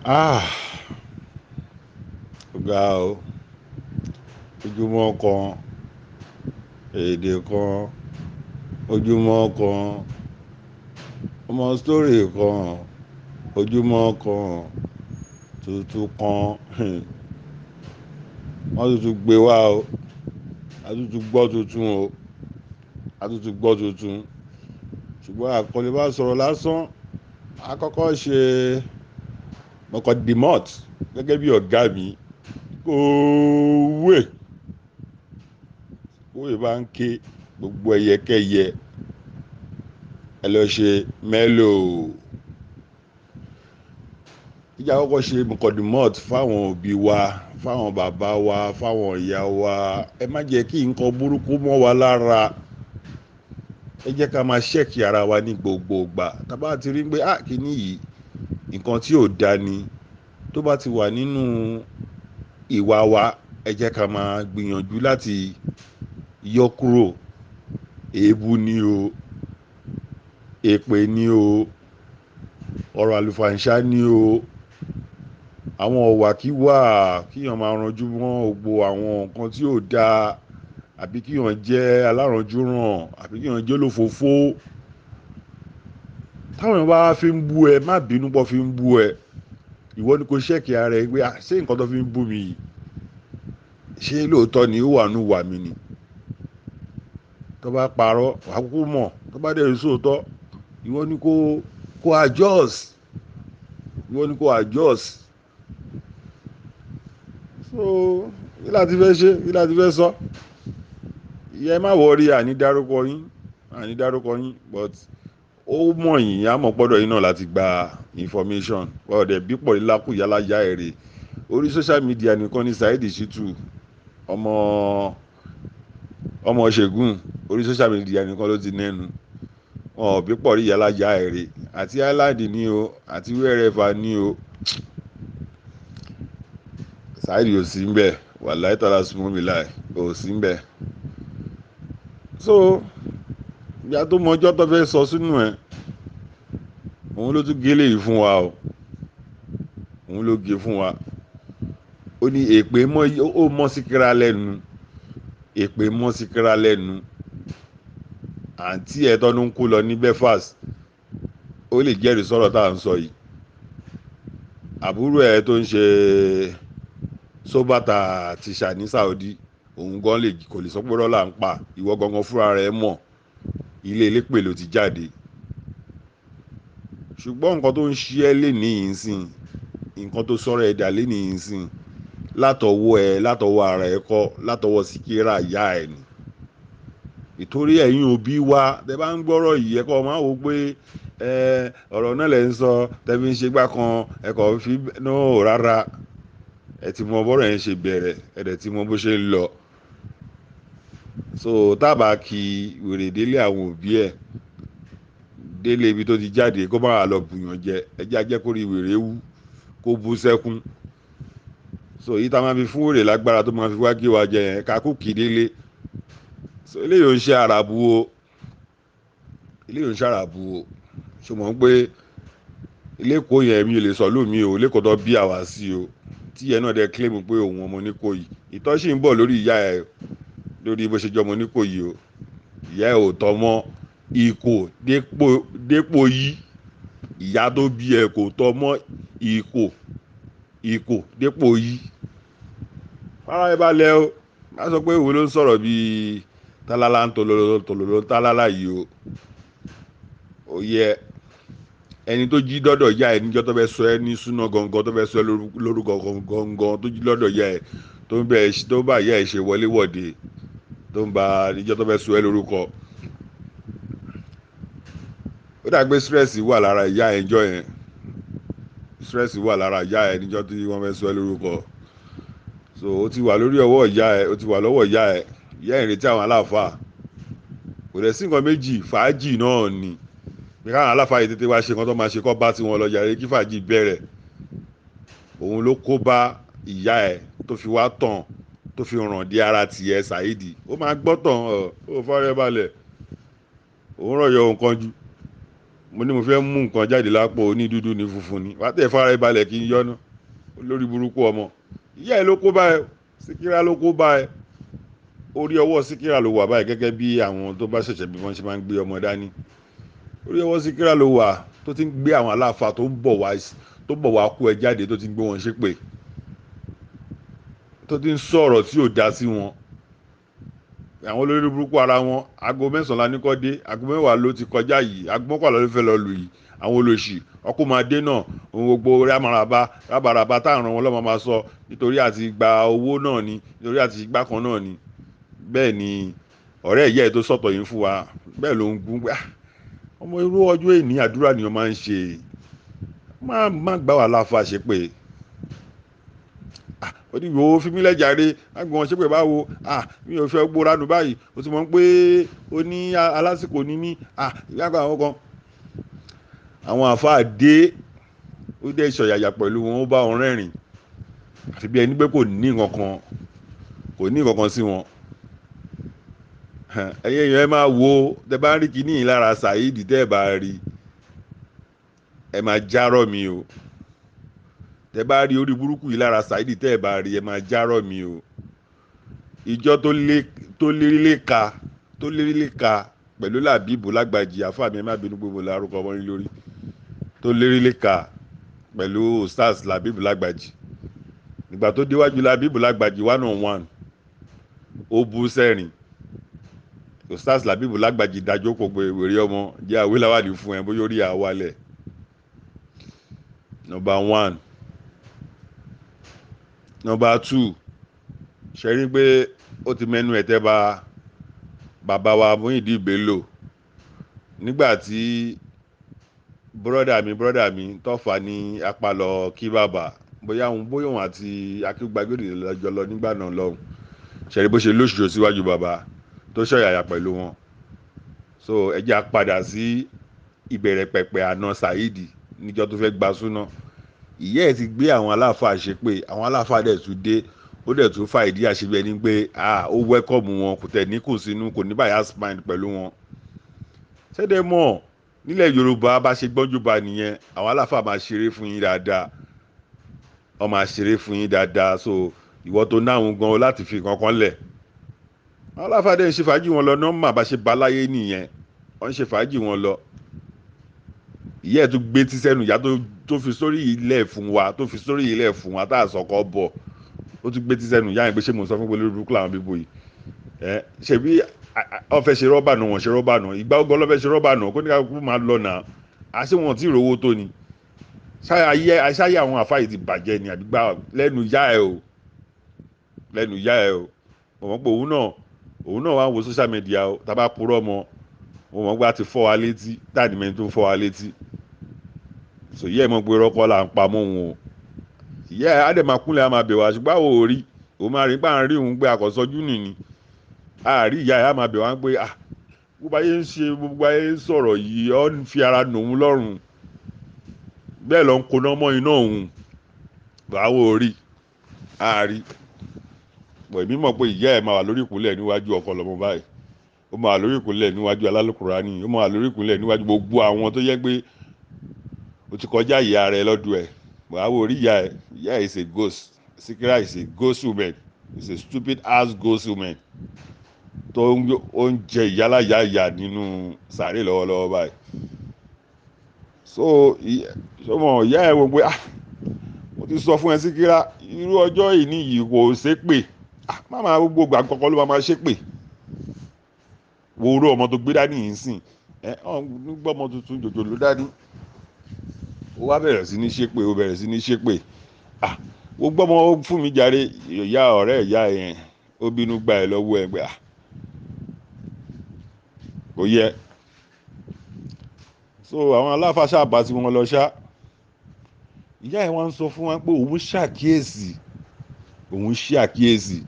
Ah, ọ̀gá o, ojúmọ́ kan, èdè kan, ojúmọ́ kan, ọmọ sítórì kan, ojúmọ́ kan, tuntun kan, wọ́n tuntun gbé wá o, a tuntun gbọ́ tuntun o, a tuntun gbọ́ tuntun, ṣùgbọ́n àkọlé bá sọ̀rọ̀ lásán, a kọ́kọ́ ṣe mọ̀kọ́dìmọ́t gẹ́gẹ́ bí ọ̀gá mi, kòwé bá ń ké gbogbo ẹyẹkẹyẹ ẹ lọ ṣe mélòó. ìjà kọ́kọ́ ṣe mọ̀kọ́dìmọ́t fáwọn òbí wa, fáwọn bàbá wa, fáwọn ìyá wa. Ẹ má jẹ́ kí nǹkan burúkú mọ́ wa lára. Ẹ jẹ́ ká máa ṣẹ́ẹ̀kì ara wa ní gbogbo ìgbà. Tá bá ti rí pé kíní yìí nǹkan tí ò da ni, tó bá ti wà nínú ìwà wa, ẹ jẹ́ ká máa gbìyànjú láti yọ kúrò. Èébú ni o, èpè ni o, ọ̀rọ̀ àlùfàǹṣá ni o, àwọn ọ̀wàkíwà, kíyàn máa ranjú mọ́ gbogbo àwọn nǹkan tí ò dáa, àbí kíyàn jẹ́ alárànjúràn, àbí kíyàn jẹ́ olófòófó. Táwọn èèyàn bá fi ń bú ẹ, má bínú pọ̀ fi ń bú ẹ. Ìwọ ni kò ṣẹ́ẹ̀kì ara ẹ pé ṣé nǹkan tó fi ń bú mi yìí, ṣé lóòótọ́ ni ó wà nínú ìwà mi ni? Tó bá parọ́ wàá kúkú mọ̀, tó bá dẹ̀ rí sóòótọ́, ìwọ ni kó adjust, ìwọ ni kó adjust. So kí láti fẹ́ ṣe, kí láti fẹ́ sọ? Ìyẹn má wọrí, àní dárúkọ yín, but ó mọ̀ yín, á mọ̀ pọ́dọ̀ yín náà láti gba information. Ọ̀dẹ̀ bí pọ̀ lákù yálà yá èrè. Orí social media nìkan ni Saheed Shittu ọmọ ṣègùn, orí social media nìkan ló ti nẹ́nu. Wọn ò bí pọ̀ rí yálà yá èrè, àti island ni o, àti wherever ni o. Saheed ò sí ń bẹ̀, wàláhì tàlá súnmọ́ mi láì, ò sí ń bẹ̀. So ìyá tó mọ ọjọ́ tó fẹ́ sọ sínú ẹ̀, òun ló tún gélé yìí fún wa o, òun ló gé fún wa. Ó ní èpè mọ́ síkírá lẹ́nu, èpè mọ́ síkírá lẹ́nu. Àǹtí ẹ̀ tọ́nu ń kú lọ ní Belfast, ó lè jẹ́rìí sọ̀rọ̀ tá à ń sọ yìí. Àbúrò ẹ̀ tó ń ṣe sóbàtà tìṣà ní Saudi, òun gan kò lè sọ pé rọ́lá ń pa. Ìwọ gangan fúnra rẹ̀ mọ̀, ilé elépè ló ti jáde. Ṣùgbọ́n nǹkan tó ń ṣe ẹ́ lénìí yìí sìn, nǹkan tó sọ̀rọ̀ ẹ̀ dà lénìí yìí sìn, látọwọ́ ara ẹ̀ kọ́, látọwọ́ síkírà ìyá ẹ̀ ni. Ìtorí ẹ̀yin òbí wa, tẹ bá ń gbọ́rọ̀ yìí, ẹ kọ́ máa wò pé ọ̀rọ̀ náà lẹ ń sọ, tẹ fi ń ṣe gbá kan, ẹ kọ́ fi náà rárá. Ẹ ti mọ bọ́rọ̀ yẹn ṣe bẹ̀rẹ̀, ẹ dẹ̀ ti mọ bó ṣe ń lọ. So tábà kí wèrè délé àwọn òbí ẹ̀, délé ibi tó ti jáde, kó má lọ bùyàn jẹ, ẹ jẹ́ ajẹ́ kó rí wèrè wú, kó bú sẹ́kún. So èyí tá máa fi fún wèrè lágbára tó máa fi wá gé wa jẹ yẹn, ká kú kì í délé. So eléyìí ò ń ṣe àràbù o, eléyìí ò ń ṣe àràbù o. Ṣùgbọ́n pé lẹ́kọ̀ọ́ yẹn mi ò lè sọ lómi o, lẹ́kọ̀ọ́ tó bí àwa sí o, tí yẹn náà dẹ̀ claim pé òun ọmọ Oníkòyí. Ìtọ́ sì ń bọ̀ lórí ìyá ẹ̀, lórí bó ṣe jọ ọmọ Oníkòyí o. Ìyá ẹ̀ ò tọ́ mọ́ ìkò dépò yí, ìyá tó bí ẹ̀ kò tọ́ mọ́ ìkò dépò yí. Fara ẹ balẹ̀ o, má sọ pé òun ló ń sọ̀rọ̀ bíi tálálá ń tòlòlò tálálá yìí o. Ó yẹ ẹni tó jí dọ́dọ̀ yá ẹ níjọ́ tó fẹ́ sọ ẹ ní súná gangan, tó fẹ́ sọ ẹ lórúkọ gangan, tó jí lọ́dọ̀ yá ẹ, tó bá yá ẹ ṣe wọléwọ̀de, tó ń ba níjọ́ tó fẹ́ sọ ẹ lórúkọ. Ó dàgbé stress wà lára ìyá ẹ níjọ́ yẹn, stress wà lára ìyá ẹ níjọ́ tí wọ́n fẹ́ sọ ẹ lórúkọ. So ó ti wà lórí ọwọ́ ìyá ẹ, ó ti wà lọ́wọ́ ìyá ẹ. Ìyá ẹ ń retí àwọn aláàfáà. Kò dẹ̀ sí nǹkan méjì, fàájì náà ni. Bí káwọn aláàfáà yìí tètè wá ṣe nǹkan tó máa ṣe kọ́ bá tiwọn lọ jàre, kí fàájì bẹ̀rẹ̀. Òun ló kó bá ìyá ẹ tó fi wá tàn, tó fi ràn dé ara tiẹ̀ Saheed. Ó máa gbọ́ tàn ó fọ́rẹ́ balẹ̀. Òun rọ̀ yọ nǹkan jù. mo ní mo fẹ́ mú nǹkan jáde lápò ní dúdú ní funfun ni wá tẹ̀ fara balẹ̀ kí n yọnu olórí burúkú ọmọ ìyá ẹ ló kó bá ẹ Síkírà ló kó bá ẹ orí ọwọ́ Síkírà ló wà báyìí gẹ́gẹ́ bí àwọn tó bá ṣẹ̀ṣẹ̀ bí wọ́n ṣe máa ń gbé ọmọ dání orí ọwọ́ Síkírà ló wà tó ti ń gbé àwọn aláàfáà tó bọ̀ wá kó ẹ jáde tó ti ń gbé wọn ṣépè tó ti ń sọ̀rọ̀ tí ò dá sí wọn àwọn olórí burúkú ara wọn aago 9 ní kọ́ dé aago 10 ló ti kọjá yìí aago 11 ló fẹ́ lọ lù yìí àwọn olóṣì ọkọ̀ máa dé náà ohun gbogbo rábàràbà táwọn wọn lọ́mọ máa sọ nítorí àti gba owó náà ni nítorí àti gbá kan náà ni bẹ́ẹ̀ ni ọ̀rẹ́ ìyá ẹ̀ tó sọ̀tọ̀ yìí fún wa bẹ́ẹ̀ ló ń gún pé ọmọ irú ọjọ́ èní àdúrà ni wọ́n máa ń ṣe má gbá wà láfa ṣe pé ó ní ìwò fi mí lẹ́jàre lágbọ̀n ṣe pé báwo mi ò fẹ́ gbóra nù báyìí ó ti mọ̀ pé ó ní alásìkò ní mí ìyàgbọ́ àwọn kan àwọn àfáà dé ó dé ìṣọ̀yàyà pẹ̀lú wọn ó bá wọn rẹ́rìn àfi bí ẹni pé kò ní nǹkan kan sí wọn ẹ̀yin èèyàn ẹ máa wo tẹ bá ń rí kíní lára Saheed tẹ́ ẹ bá rí ẹ máa járọ̀ mi o tẹ bá rí orí burúkú yìí lára Saheed tẹ́ ẹ bá rí ẹ máa járọ̀ mi o ìjọ tó lérí lè ka pẹ̀lú Làbíbù Lágbàjì àfáà mi ẹ má bínú gbogbo lárúkọ ọmọ yín lórí tó lérí lè ka pẹ̀lú Ustaz Làbíbù Lágbàjì nígbà tó déwájú Làbíbù Lágbàjì 1-on-1 ó bú sẹ́rìn Ustaz Làbíbù Lágbàjì dájọ́ kò gbé wèrè ọmọ jẹ́ àwíláwádìí fún ẹ bóyá orí àwálẹ̀ number 1 number 2 ṣe rí pé ó ti mẹ́nu ẹ̀ tẹ́ bá bàbá wa Muyideen Bello nígbà tí bọ́dà mi tọ́fà ní apalọ̀ kí bàbá bóyá òun àti akígbàgbèrè lọ́jọ́ lọ nígbà náà lọ́hùn ṣe rí bó ṣe lóṣù síwájú bàbá tó ṣọ̀yàyà pẹ̀lú wọn so ẹ jẹ́ á padà sí ìbẹ̀rẹ̀ pẹ̀pẹ̀ àná Saheed níjọ́ tó fẹ́ gba súná ìyá ẹ̀ ti gbé àwọn aláàfáà ṣe pé àwọn aláàfáà dẹ̀ tún dé ó dẹ̀ tún fa ìdí àṣebẹ̀ ní pé ó wẹ́kọ̀mù wọn kò tẹ̀ ní kù sínú kò ní bias mind pẹ̀lú wọn ṣẹ́dẹ̀ mọ̀ nílẹ̀ Yorùbá bá ṣe gbọ́njú ba nìyẹn àwọn aláàfáà máa ṣeré fún yín dáadáa wọ́n máa ṣeré fún yín dáadáa so ìwọ tó náwọn gan láti fi kankan lẹ̀ àwọn aláàfáà dẹ̀ ń ṣe fàájì wọn lọ nọ́mbà bá ṣe baláyé nìyẹn wọ́n ń ṣe fàájì wọn lọ ìyá ẹ̀ tún gbé tí sẹ́nu ìyá tó fi sórí ilẹ̀ fún wa tá a sọ̀kọ́ bọ̀ ó tún gbé tí sẹ́nu ìyá yẹn pé ṣé mo sọ fún pé lórí burúkú làwọn bíbó yìí ṣe bí wọ́n fẹ́ ṣe rọ́bà náà wọ́n ṣe rọ́bà náà ìgbà ogun ọlọ́fẹ́ ṣe rọ́bà náà kó ní ká kú máa lọ náà àṣé wọn tí ìrówó tó ni ṣáyé àwọn àfáà ti bàjẹ́ ni àdúgbà lẹ́nu ìyá ẹ̀ o mo mọ̀ pé òun náà wá ń wo social media o tá bá purọ́ mọ́ mo mọ̀ pé a ti fọ́ wa létí táàdì mẹ́rin tó ń fọ́ wa létí so ìyá ẹ̀ mọ̀ pé rọ́kọ́ là ń pa mọ́ òun o ìyá ẹ̀ á dẹ̀ máa kúnlẹ̀ á máa bẹ̀ wá ṣùgbọ́n àwọn ò rí òun máa rí bá ń rí òun pé àkọ́sọ́jú nìní àárí ìyá ẹ̀ á máa bẹ̀ wá pé gbogbo ayé ń ṣe gbogbo ayé ń sọ̀rọ̀ yìí ọ́ ń fi ara nù òun lọ́rùn bẹ́ẹ̀ lọ ń koná mọ́ iná òun báwo ò rí àárí bọ̀ èmi mọ̀ pé ìyá ẹ̀ máa wà lórí ìkúnlẹ̀ níwájú ọkọ lọ́mọ báyìí ó máa wà lórí ìkúnlẹ̀ níwájú alálùkùránì ó máa wà lórí ìkúnlẹ̀ níwájú gbogbo àwọn tó yẹ pé ó ti kọjá ìyá rẹ̀ lọ́dún ẹ̀ báwo rí ìyá ẹ̀ is a ghost Síkírà is a ghost woman is a stupid ass ghost woman tó ń jẹ ìyálàyà ìyá nínú sàárè lọ́wọ́lọ́wọ́ báyìí so sọmọ ìyá ẹ̀ wò pé mo ti sọ fún ẹ Síkírà irú ọjọ́ yìí nìyí kò ṣépè máma gbogbo àkọ́kọ́ ló máa ṣépè wo orú ọmọ tó gbé dání yìí sìn nígbà ọmọ tuntun jòjò ló dání ó wá bẹ̀rẹ̀ sí ní ṣépè gbogbo ọmọ fún mi jàre ìyá ọ̀rẹ́ ìyá yẹn ó bínú gba ẹ̀ lọ́wọ́ ẹ̀ pé kò yẹ so àwọn aláfa ṣàbá tí wọ́n lọ ṣá ìyá ẹ̀ wọ́n sọ fún wa pé òun ṣàkíyèsí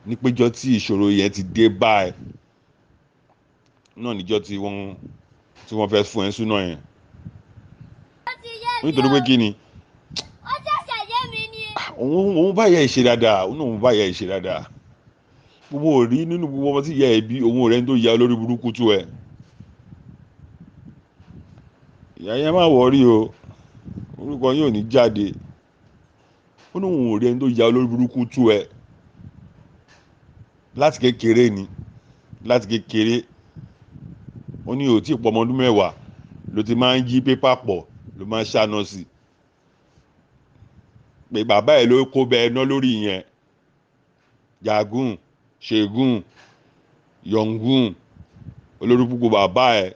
ní péjọ tí ìṣòro yẹn ti dé báyìí náà níjọ́ tí wọ́n fẹ́ fún ẹ súná yẹn nítorí pé kí ni òun bá yẹ ìṣe dáadáa gbogbo ò rí nínú gbogbo ọmọ tí ìyá ẹ bí òun rẹ̀ ń tó ya olórí burúkú tó ẹ ìyá yẹn má wọrí o, orúkọ yóò ní jáde. Ó ní òun ò rí ẹni tó ya olórí burúkú tú ẹ láti kékeré ni, láti kékeré. Ó ní ò tí ì pọ ọmọ ọdún mẹ́wàá ló ti máa ń yí pépà pọ̀ ló máa ń ṣáná sí, pé bàbá ẹ̀ ló kó bẹ ẹná lórí yẹn. Yagun, Ṣẹ́gun, Yọ̀ngún, olórí púpọ̀ bàbá ẹ̀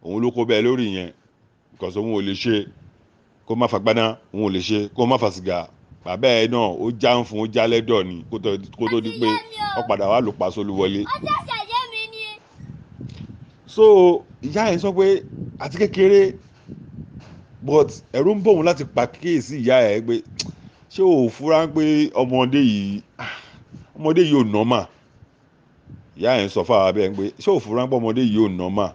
òun ló kó bẹ lórí yẹn, because òun ò lè ṣe kó má fagbáná, òun ò lè ṣe kó má fa sìgá. Bàbá ẹ̀ náà ó já ń fún, ó já lẹ́dọ̀ ni kó tó di pé ó padà wá lò pa Solúwọlé. So ìyá ẹ̀ sọ pé àti kékeré, but ẹ̀rù ń bọ̀ òun láti pàkíyèsí ìyá ẹ̀ pé ṣé o fura pé ọmọdé yìí ò nọ́mà. Ìyá ẹ̀ sọ fáwọn abẹ́ pé ṣé o fura pé ọmọdé yìí ò nọ́mà.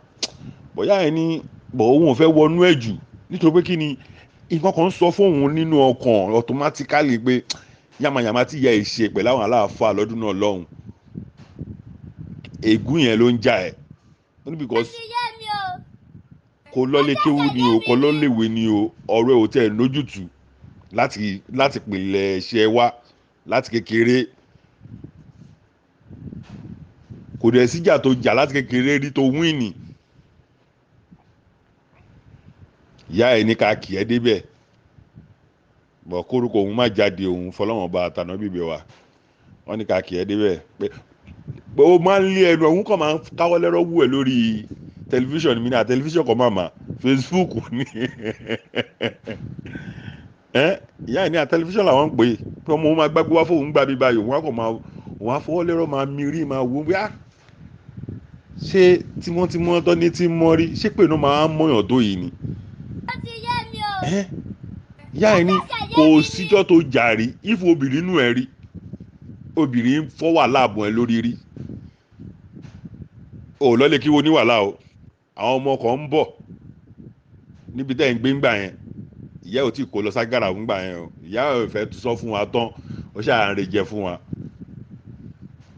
Bọ̀ ìyá ẹ̀ ní bọ̀ òun ò fẹ́ wọnú ẹ̀ jù nítorí pé kí ni nǹkan kan sọ fóun nínú ọkàn automatically pé yamayama tí ìyá ẹ̀ ṣe pẹ̀lú àwọn aláàfáà lọ́dún náà lọ́hùn, ègún yẹn ló ń jà ẹ̀. Because kò lọ́lé kéwú ni o, kò lọ́léwé ni o, ọ̀rọ̀ ẹ̀ ò tẹ̀ lójútùú láti pìlẹ̀ ṣe wá láti kékeré. Kò dẹ̀ síjà tó jà láti kékeré rí tó wíìnì. Ìyá ẹ̀ ní ká kì ẹ́ débẹ̀, bọ̀ kórúkọ òun má jáde, òun fọlọ́wọ́n bá àtàná bíbẹ̀ wá. Wọ́n ní ká kì ẹ́ débẹ̀ pé ó máa ń lé ẹnu, òun kàn máa ń káwọ́ lẹ́rọ̀ wù ẹ́ lórí tẹlifíṣàn mi náà, tẹlifíṣàn kan máa Facebook ni. Ìyá ẹ̀ ní tẹlifíṣàn làwọn ń pè é pé ọmọ òun máa gbágbé wá fóun gbà mí báyìí, òun á fọwọ́ lẹ́rọ̀ máa mírí máa wò wí ṣé tímọ́tímọ́ tọ́ ní tí mọ́ rí, ṣé pé iná máa ń mọ̀yàn tó yìí ni. Ìyá ẹ̀ ní kò síjọ́ tó jà rí, ìfún obìnrin nù ẹ̀ rí, obìnrin fọ́ wàhálà àbọ̀ ẹ̀ lórí rí. Ò lọ́lé kí wo ní wàhálà o, àwọn ọmọ kan ń bọ̀ níbi tẹ́ ń gbé ńgbà yẹn, ìyá ò tí kò lọ ságàrà ńgbà yẹn o, ìyá ò fẹ́ sọ fún wa tán, ó ṣàárẹ̀ jẹ fún wa.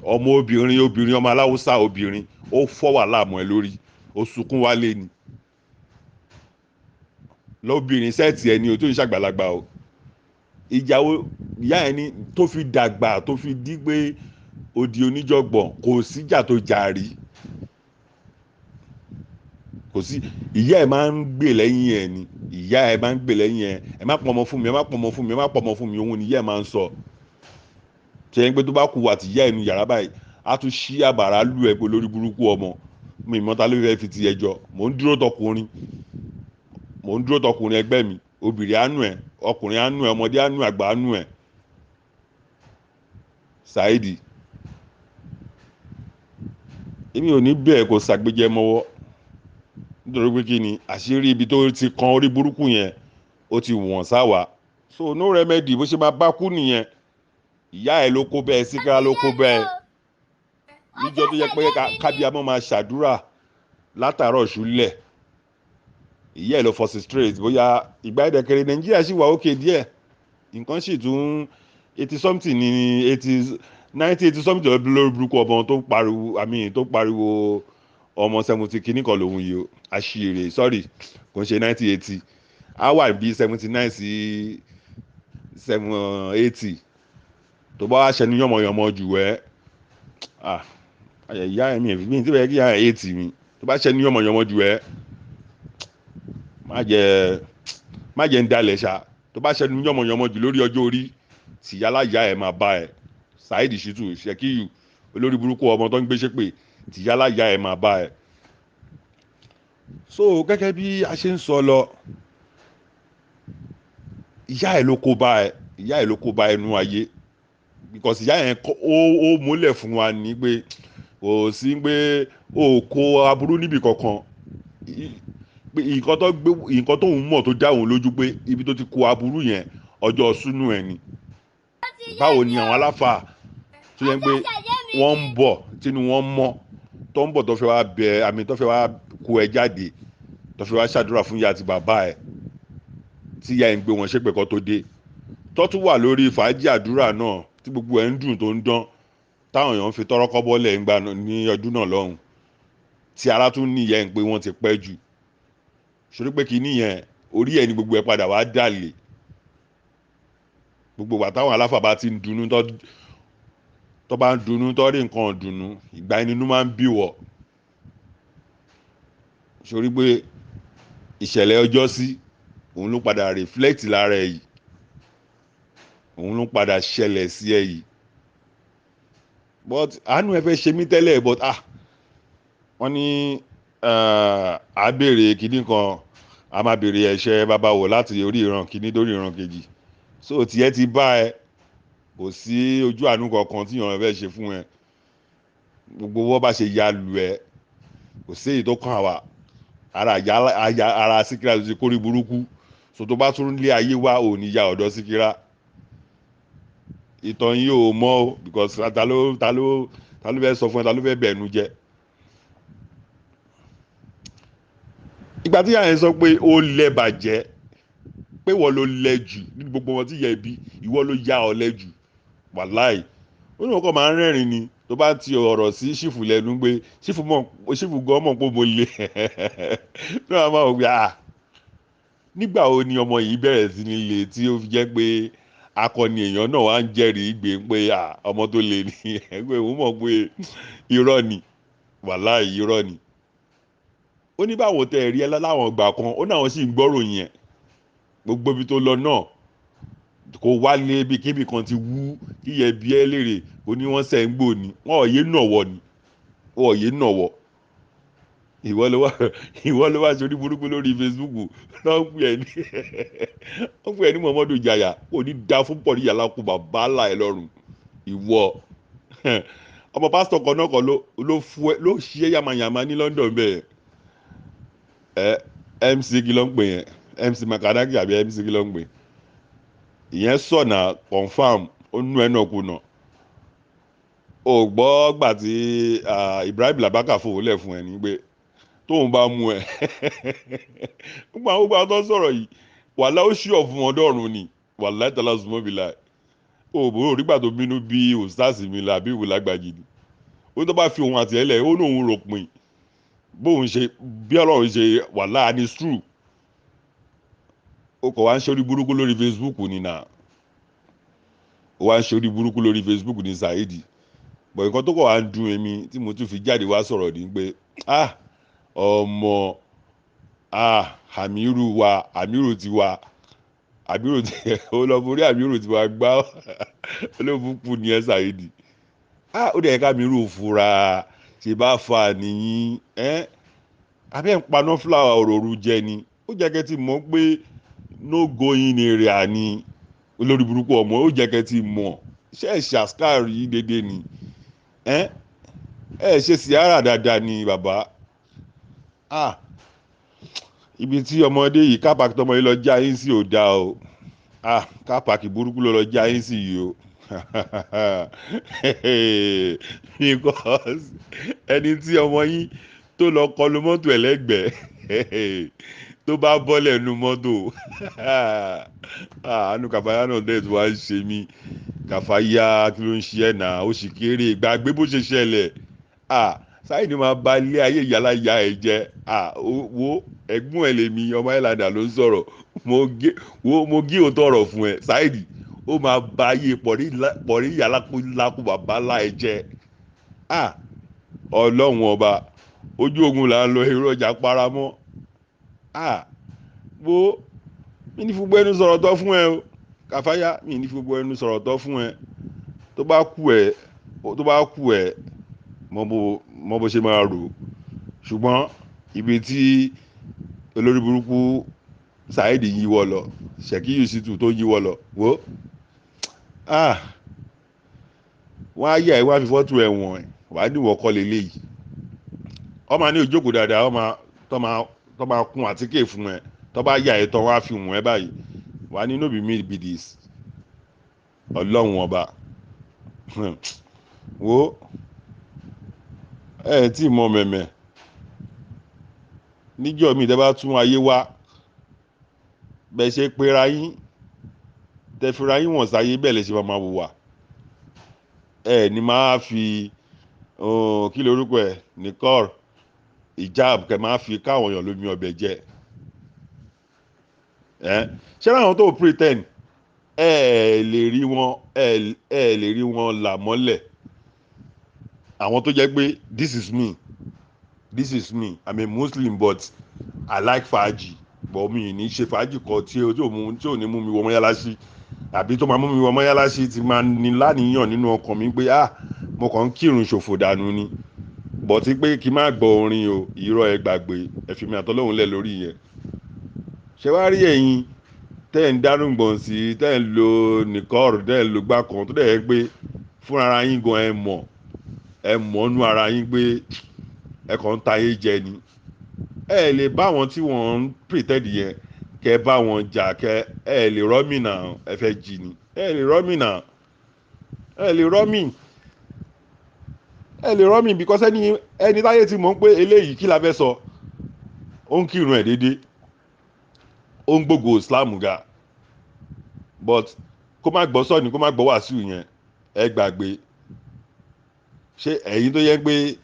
Ọmọ obìnrin ọmọ aláwùsá obìnrin ó fọ́ wàhálà àbọ̀ ẹ̀ lórí, ó sunkún wálé ni. Lóbìnrin sẹ́ẹ̀tì ẹni o tó ń ṣàgbàlagbà o. Ìyàwó ìyá ẹni tó fi dàgbà tó fi dí pé odi oníjọ̀gbọ̀n kò síjà tó jà rí. Kò sí, ìyá ẹ̀ máa ń gbè lẹ́yìn ẹ̀ ni, ìyá ẹ̀ máa ń gbè lẹ́yìn ẹ̀, ẹ má pọ̀ ọmọ fún mi, ẹ má pọ̀ ọmọ fún mi, ẹ má pọ̀ ọmọ fún mi, òun ni ìyá ẹ̀ máa ń sọ. Ṣé ẹ ń pé tó bá kú àti ìyá ẹ̀ nu yàrá báyìí, á tún ṣí àbàrá lù ẹ̀ pé lórí burúkú ọmọ mi ìmọ̀ta ló fẹ́ fi ti ẹjọ́. Mò ń dúró tọkùnrin ẹgbẹ́ mi, obìnrin á nù ẹ̀, ọkùnrin á nù ẹ̀, ọmọdé á nù ẹ̀, àgbà á nù ẹ̀. Saidi, èmi ò ní bẹ́ẹ̀ kó ṣàgbéjẹ mọ́wọ́ nítorí pé kí ni àṣírí ibi tó ti kan orí burúkú yẹn ó ti wọ̀n sáwà. So no remedy, bó ṣe máa bá kú nìyẹn. Ìyá ẹ̀ ló kó bẹ́ẹ̀, síkírá ló kó bẹ́ẹ̀. Níjọ́ tó yẹ pé kábíyámọ́ máa ṣàdúrà látàárọ̀ ṣúlẹ̀, ìyá ẹ̀ ló fọ́ sí straight. Bóyá ìgbà ìdẹ̀kẹ̀rẹ̀ Nàìjíríà sì wà ókè díẹ̀, nǹkan sì tún 80 something ní 90 something lórí burúkú ọmọ tó pariwo ọmọ 70 kìíní kan lòun yìí o, àṣìírí sorry, kò ń ṣe 80 á wà bí 79 sí 80 tó bá wá ṣẹnu yànmọ̀yànmọ̀ jù ẹ́ ìyá ẹ̀mí ẹ̀fí mi tí bẹ́ẹ̀ kí ìyá 80 mi tó bá ṣẹnu yànmọ̀yànmọ̀ jù ẹ́ má jẹ́ ń dalẹ̀ ṣá. Tó bá ṣẹnu yànmọ̀yànmọ̀ jù lórí ọjọ́ orí tí yálà ìyá ẹ̀ máa bá ẹ̀. Saidi Shittu, Shekiyu, olórí burúkú ọmọ tó ń gbé ṣépè tí yálà ìyá ẹ̀ máa bá ẹ̀. So gẹ́gẹ́ bí a ṣe ń sọ lọ, ìyá ẹ̀ ló kó bá ẹnu ayé, because ìyá ẹ̀ ó múlẹ̀ fún wa ní pé kò sí pé ó kó aburú níbi kankan. Pé nǹkan tó ń mọ̀ tó já òun lójú pé ibi tó ti kó aburú yẹn ọjọ́ súnú ẹ̀ ni. Báwo ni àwọn aláfà tó yẹ pé wọ́n ń bọ̀ tínú wọn mọ́ tó ń bọ̀ tó fẹ́ wá bẹ àmì tó fẹ́ wá kó ẹ jáde tó fẹ́ wá ṣàdúrà fún ìyá àti bàbá ẹ̀ tí ìyá ẹ̀ ń gbé wọn ṣépè kó tó dé, tó tún wà lórí fàájì àdúrà náà tí gbogbo ẹ̀ ń dùn tó ń dán táwọn èèyàn fi tọrọ kọ́bọ̀ lẹ̀ ní ọdún náà lọ́hùn, tí ara tún ní ìyá ẹ̀ ń pé wọ́n ti pẹ́ jù. ṣorí pé kinní yẹn orí ẹ̀ ni gbogbo ẹ̀ padà wá dàlẹ̀ gbogbo wa táwọn aláfà bá ti ń dunnú tó bá ń dunnú tó rí nǹkan dunnú ìgbà yẹn nínú máa ń bí wọ̀ ṣorí pé ìṣẹ̀lẹ̀ ọjọ́ sí òun ló padà reflect lára ẹ̀ yìí òun ló padà ṣẹlẹ̀ sí ẹ̀ yìí but àánú ẹ fẹ́ ṣe mí tẹ́lẹ̀ but wọ́n ní a béèrè kinní kan a máa béèrè ẹ̀ṣẹ̀ babawo láti orí ìran kinní dórí ìran kejì so tiẹ̀ ti bá ẹ kò sí ojú àánú kankan tí ìran fẹ́ ṣe fún ẹ gbogbo wọ́n bá ṣe ya lù ẹ kò sí èyí tó kàn wá ara síkírà tó ti kórí burúkú so tó bá tún lé ayé wá ò ní ya ọ̀dọ̀ síkírà ìtàn yìí ò mọ́ o because ta ló fẹ́ sọ fún ẹ ta ló fẹ́ bẹ̀ẹ̀nu jẹ. ìgbà tí yàrá yẹn sọ pé ó lẹ bàjẹ́ pé ìwọ ló lẹ jù nínú gbogbo wọn tí yẹ bí ìwọ ló ya ọ lẹ jù wàláì ó ní wọn kọ́ máa ń rẹ́rìn ni tó bá ti ọ̀rọ̀ sí ṣìfù lẹ́nu pé ṣìfù gan mọ̀ pé mo lè náà máa wò pé nígbà wo ni ọmọ yìí bẹ̀rẹ̀ sí ní le tí ó fi jẹ́ pé akọni èèyàn náà wá ń jẹ́rìí gbé pé ọmọ tó le ní ẹgbẹ́ òun mọ̀ pé irọ́ ni wàláì irọ́ ni ó ní báwo tẹ ẹ̀rí ẹ láwọn ìgbà kan ó náà wọ́n sì ń gbọ́rò yẹn gbogbo ibi tó lọ náà kò wálé bí kébì kan ti wú kíyẹ bí ẹ léèrè ó ní wọ́n sẹ́ ń gbò ní wọ́n ọ̀yẹ́ nàwọ̀ ni wọ́n ọ̀yẹ́ nàwọ̀ ìwọ ló wá sórí burúkú lórí Facebook náà ń pè ẹ́ ní Muhammadu Jaya kò ní da fún pọ̀ ní yàrá kó bàbá là ẹ lọ́rùn ìwọ ọmọ pásítọ̀ kan náà kan ló ṣiṣẹ́ yamayama ní London bẹ́ẹ̀ MC kí ló ń pè yẹn MC Makanaki àbí MC kí ló ń pè ìyẹn sọ̀nà confam ó nú ẹ̀ náà kùnà ò gbọ́ gbà tí Ibrahim Labaka fòun lẹ̀ fún ẹ ní pé tóun bá mú ẹ gbogbo àwọn tó sọ̀rọ̀ yìí wàhálà ó ṣí ọ̀fun ọdọ́run ni wàhálà ìtàlá sùmọ́bìlà òbò nígbà tó bínú bí òsítàsì mi là bí ìwò lágbàjì ni ó tó bá fi òun àti ẹlẹ ó lóun rò pin bóun ṣe bí Ọlọ́run ṣe wàhálà ní true ó kọ̀ wá ń ṣe orí burúkú lórí Facebook ni nà ó wá ń ṣe orí burúkú lórí Facebook ní Saidi bọ̀ nǹkan tó kọ̀ wá ń dùn èmi tí mo tún fi jáde wá sọ̀rọ̀ ní pé ọmọ àmírù tiwa àmírù tí ó lọ borí àmírù tiwa gbá olóòfúkú ní ẹ Saidi ó dẹ̀ ká àmírù fura ṣe bá fa nìyí abẹ́ ń paná fúláwà òróró jẹ ni ó jẹ́ kẹ́ ti mọ̀ pé no going area ni olórí burúkú ọmọ ó jẹ́ kẹ́ ti mọ̀ ṣe ṣàṣkárì yìí dédé ni ṣe síárà dáadáa ni bàbá ibi tí ọmọdé yìí kápákí tọmọ yìí lọ já yín sí ò dáa o kápákí burúkú ló lọ já yín sí yìí o because ẹni tí ọmọ yín tó lọ kọlu mọ́tò ẹlẹ́gbẹ̀ẹ́ tó bá bọ́lẹ̀ nu mọ́tò àánú kàfáyà náà dẹ̀ tó wá ń ṣe mí kàfáyà kí ló ń ṣe ẹ̀ náà ó sì kéré gbàgbé bó ṣe ṣẹlẹ̀ Saidi máa ba ilé ayé ìyálà ìyá ẹ̀ jẹ́ wo ẹ̀gbọ́n ẹ̀ lèmi ọmọ ẹ̀làdà ló ń sọ̀rọ̀ mo gé òótọ́ ọ̀rọ̀ fún ẹ Saidi ó máa ba ayé pọ̀rí ìyálà kó bàbá là ẹ̀ jẹ́ Ọlọ́run ọba ojú ogun là ń lọ èrò ọjà paramọ́ wo mi ní gbogbo ẹnu sọ̀rọ̀ tọ́ fún ẹ o kàfáyà mi ní gbogbo ẹnu sọ̀rọ̀ tọ́ fún ẹ tó bá kú ẹ mọ bó ṣe máa rò ṣùgbọ́n ibi tí olórí burúkú Saidi yíwọ́ lọ Shekiyu Shittu tó yíwọ́ lọ wo wọ́n á yà ẹ́ wọ́n á fi fọ́tò ẹ̀ wọ̀n wàá níwọ̀ kọ́ lélẹ́yìí ọmọ ní òjókòó dáadáa tó máa kún àtíkè fún ẹ tó bá yà ẹ́ tán wọ́n á fi wọ̀n ẹ́ báyìí wàá ní no be me be this Ọlọ́run ọba wo tí mọ mẹ̀mẹ̀ níjọ́ mi tẹ́ bá tún ayé wá bẹ́ẹ̀ ṣe pera yín tẹ́ fira yín wọ̀n sáyé bẹ́ẹ̀ lè ṣe máa wò wá ní máa fi kí lorúkọ ẹ̀ nìkọ́r ìjáàb kẹ́ máa fi káwọn èèyàn lómi ọbẹ̀ jẹ ṣé láwọn tó pretend ẹ lè rí wọn ẹ lè rí wọn là mọ́lẹ̀ àwọn tó jẹ́ pé this is me I'm a Muslim but I like fàájì but mi ní ṣe fàájì kan tí ò ní mú mi wọ mọ́yálásí àbí tó máa mú mi wọ mọ́yálásí ti máa ní láníyàn nínú ọkàn mi pé mo kàn ń kírun ṣòfò dànù ni bọ̀tí pé kí n má gbọ́ orin o irọ́ ẹ gbàgbé ẹ fi mi àtọ́lọ́hún lẹ̀ lórí yẹn ṣé wàá rí ẹ̀yin tẹ́ ń dárúgbọ̀n sí tẹ́ ń lo nìkọ́ọ̀rù tẹ́ ń lo gbá kan tó dẹ̀ yẹ pé fúnra yín gan ẹ mọ̀ nú ara yín pé ẹ kàn ń ta ayé jẹ ni ẹ lè bá wọn tí wọ́n ń pretend yẹn kẹ bá wọn jà kẹ ẹ lè rọ́mì náà ẹ fẹ́ jì ni ẹ lè rọ́mì náà ẹ lè rọ́mì because ẹni táyé ti mọ̀ pé eléyìí kí la fẹ́ sọ ó ń kírun ẹ̀ déédéé ó ń gbógo Islam ga but kó má gbọ́ sọ́ọ̀nì kó má gbọ́ wàásù yẹn ẹ gbàgbé ṣé ẹ̀yin tó yẹ pé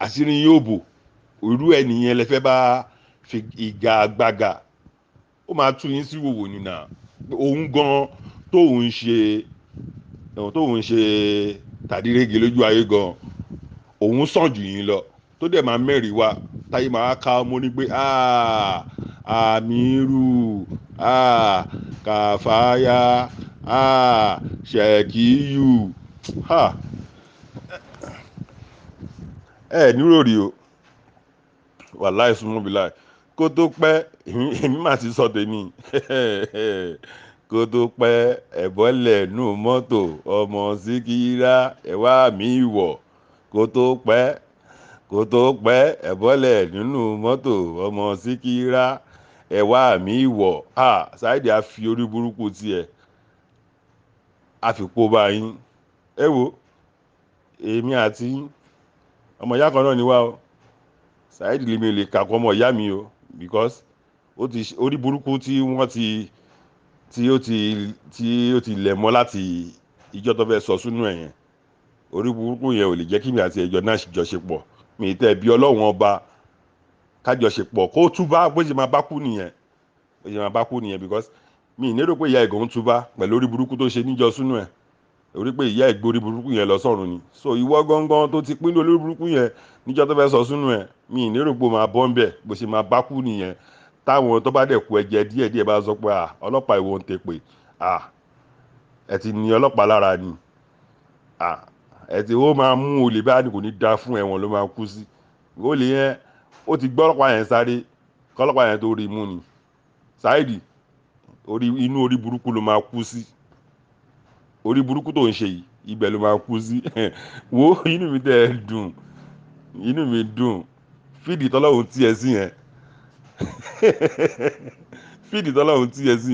àṣírí yóò bò irú ẹnìyẹn lẹ fẹ́ bá fi ìgagbága ó máa tún yín sí wòwò nínà òun gan tóun ṣe tàdírégé lójú ayé gan òun sàn jù yín lọ tó dẹ̀ máa mẹ́rin wá táyé máa ká ọmọ ní pé àmírù kàfáyà ṣèkíyù ẹ nírò rí o wàláì súnmọ́ bí láì kó tó pẹ́ èmi máa ti sọ tèmi kó tó pẹ́ ẹ̀bọ́lẹ̀ nù mọ́tò ọmọ síkírá ẹ̀wá mi wọ̀ kó tó pẹ́ ẹ̀bọ́lẹ̀ nínú mọ́tò ọmọ síkírá ẹ̀wá mi wọ̀ Saheed á fi orí burúkú tiẹ̀ á fi kó bá yín ẹ wo èmi àti ọmọ ìyá kan náà ni wá o Saheed lèmi lè kà kọ́ ọmọ ìyá mi o because orí burúkú tí ó ti lẹ̀ mọ́ láti ìjọ tó fẹ́ sọ sínú ẹ̀ yẹn orí burúkú yẹn ò lè jẹ́ kí mi àti ẹjọ́ náà jọṣepọ̀ mi tẹ́ bí ọlọ́run ọba kájọṣepọ̀ kó túbá bó ṣe máa bá kú nìyẹn because mi ìnérò pé ìyá ẹ̀gàn ń túbá pẹ̀lú orí burúkú tó ṣe níjọ sínú ẹ̀ orí pé ìyá ẹ̀gbẹ́ orí burúkú yẹn lọ sọ́run ni so ìwọ gangan tó ti pín lórí burúkú yẹn níjọ tó fẹ́ sọ sínú ẹ̀ mi ìnérò pé máa bọ́ ń bẹ̀ bó ṣe máa bá kú nìyẹn táwọn tó bá dẹ̀ kú ẹ̀jẹ̀ díẹ̀díẹ̀ bá sọ pé ọlọ́pàá ìwọ ń tẹ pé ẹ ti ní ọlọ́pàá lára ni ẹ ti ó máa mú olè bá ní kò ní da fún ẹ̀wọ̀n ló máa kú sí olè yẹn ó ti gbọ́ ọlọ́pàá yẹn sáré kọ́lọ́pàá yẹn tó rí mú ni Saheed inú orí burúkú ló máa kú sí orí burúkú tó ń ṣe yìí ibẹ̀ ló máa kú sí wo inú mi dùn fídì tọ́lọ́hún tí ẹ sí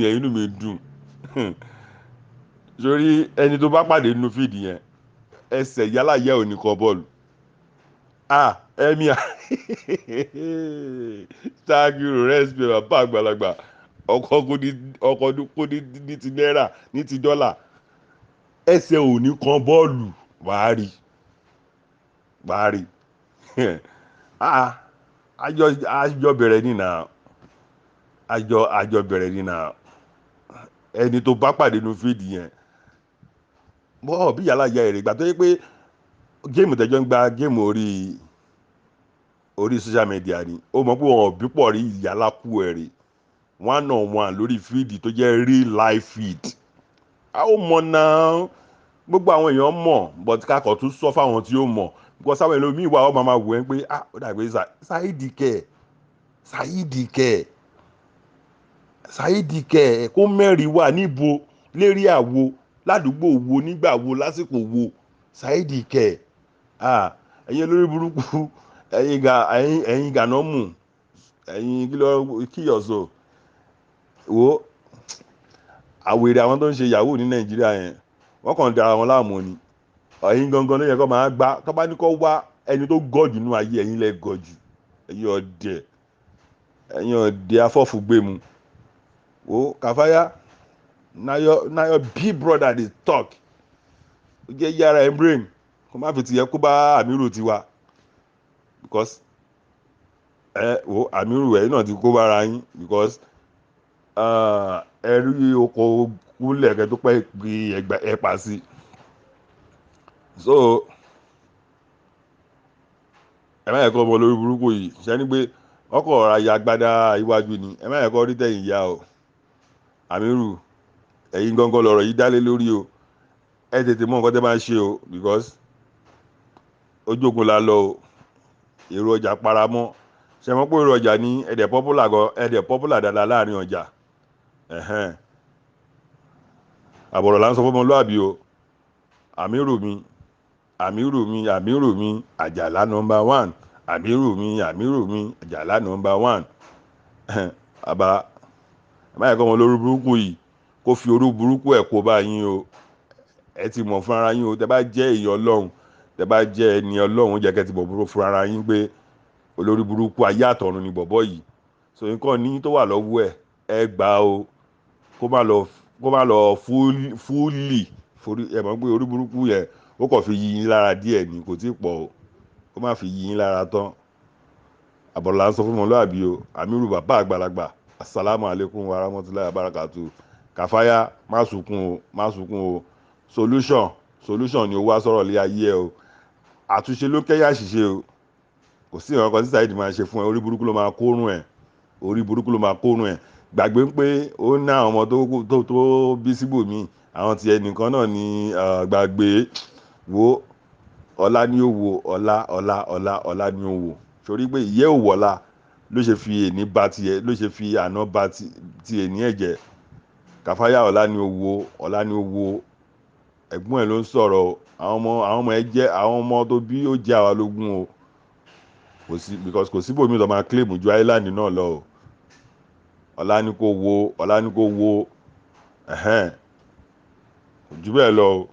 yẹn inú mi dùn sórí ẹni tó bá pàdé nínú fídì yẹn ẹsẹ̀ yálà yẹ ò ní kọ bọ́ọ̀lù ẹ̀mí ṣáàgìrò rẹ́sìpẹ̀ bàbá àgbàlagbà ọkọ̀ kó ní ti náírà ní ti dọ́là ẹsẹ̀ ò ní kan bọ́ọ̀lù wàá rí àjọ bẹ̀rẹ̀ nínà ẹni tó bá pàdé nínú fídì yẹn bọ́ọ̀ bí yàrá ya èrè ìgbà tó yẹ pé géèmù tẹ́jọ́ ń gba géèmù orí social media ni ó mọ̀ pé wọn ò bí pọ̀ rí ìyálà kú ẹ̀rẹ̀ 1-on-1 lórí fídì tó jẹ́ real life feed a ó mọ̀ náà gbogbo àwọn èèyàn mọ̀ but kakọ̀ tún sọ fáwọn tí ó mọ̀ because sáwọn èèyàn mi wà ọ́ máa wò ẹ́ pé ó dàgbé Saheed kẹ̀ kó mẹ́rin wà níbo lérí àwo ládùúgbò wo nígbà wo lásìkò wo Saheed kẹ̀ ẹ̀yin lórí burúkú ẹ̀yin gànà mù ẹ̀yin kíyọ̀sọ̀ wo àwèrè àwọn tó ń ṣe yahoo ní Nàìjíríà yẹn wọ́n kàn dára wọn láàmú ni ẹ̀yin gangan ló yẹ kó máa gbá tó bá ní kó wá ẹni tó gọ̀jù nínú ayé ẹ̀yin lẹ gọ̀jù ẹ̀yin ọ̀dẹ̀ afọ́fùgbẹ́mu wo kàfáyà na your big brother dey talk ó jẹ́ yára ẹ̀ brain kó má fi tìyẹ kó bá àmírù tiwa because wo àmírù ẹ̀ náà ti kó bára yín because ẹ rí oko kúlẹ̀ kẹ́ tó pẹ́ gbé ẹ̀pà sí. So ẹ má yẹ kọ́ ọmọ lórí burúkú yìí ṣe ni pé ọkọ̀ ọ̀rọ̀ ayé agbádá iwájú ni ẹ má yẹ kọ́ rí tẹ̀yìn ya o. Àmírù ẹ̀yin gangan lọ̀rọ̀ yìí dálé lórí o. Ẹ tètè mọ nǹkan tẹ́ máa ń ṣe o because ojú ogun la lọ o. Èrò ọjà paramọ́ ṣe mọ̀ pé èrò ọjà ní ẹ̀dẹ̀ popular gan ẹ̀dẹ̀ popular dáadáa láàrin ọjà. Àbọ̀rọ̀ là ń sọ fọmọlúàbí o. Àmírù mi àmírù mi àjàlá #1 àmírù mi àjàlá #1. Àbá ẹ má yẹ kọ́ ọmọ lórí burúkú yìí kó fi orú burúkú ẹ̀ kó bá yín o. Ẹ ti mọ̀ fún ara yín o tẹ bá jẹ́ èèyàn ọlọ́run tẹ bá jẹ́ ẹni ọlọ́run jẹ́ kẹ́ ti bọ̀ búrú fún ara yín pé olórí burúkú ayé àtọ̀run ni bọ̀bọ́ yìí. So nǹkan ní tó wà lọ́wọ́ ẹ gbà o kó má lọ fúlì forí ẹ mọ̀ pé orí burúkú yẹn ó kàn fi yí yín lára díẹ̀ ni kò tí ì pọ̀ o kó má fi yí yín lára tán. Àbọ̀rọ̀ là ń sọ fún ọmọlúàbí o. Àmírù bàbá àgbàlagbà assalamu alaikum warahmatullahi wabarakatuh. Kàfáyà má sunkún o solution ni ó wá sọ̀rọ̀ lé ayé ẹ o. Àtúnṣe ló kẹ́yìn àṣìṣe o. Kò sí nǹkan tí Saheed máa ṣe fún ẹ orí burúkú ló máa kórun ẹ gbàgbé pé ó ná àwọn ọmọ tó bí síbòmí àwọn tiẹ̀ nìkan náà ni gbàgbé wo ọlá ni ó wo ọlá ni ó wo torí pé ìyẹ́ ò wọ̀la ló ṣe fi èní ba tiẹ̀ ló ṣe fi àná ba ti èní ẹ̀jẹ̀. Kàfáyà ọlá ni ó wo ẹ̀gbọ́n ẹ̀ ló ń sọ̀rọ̀ àwọn ọmọ ẹ jẹ́ àwọn ọmọ tó bí ó jẹ́ àwa lógún o because kò síbòmí tó máa claim ju island náà lọ o. Ọlá ní kó wo jù bẹ́ẹ̀ lọ o.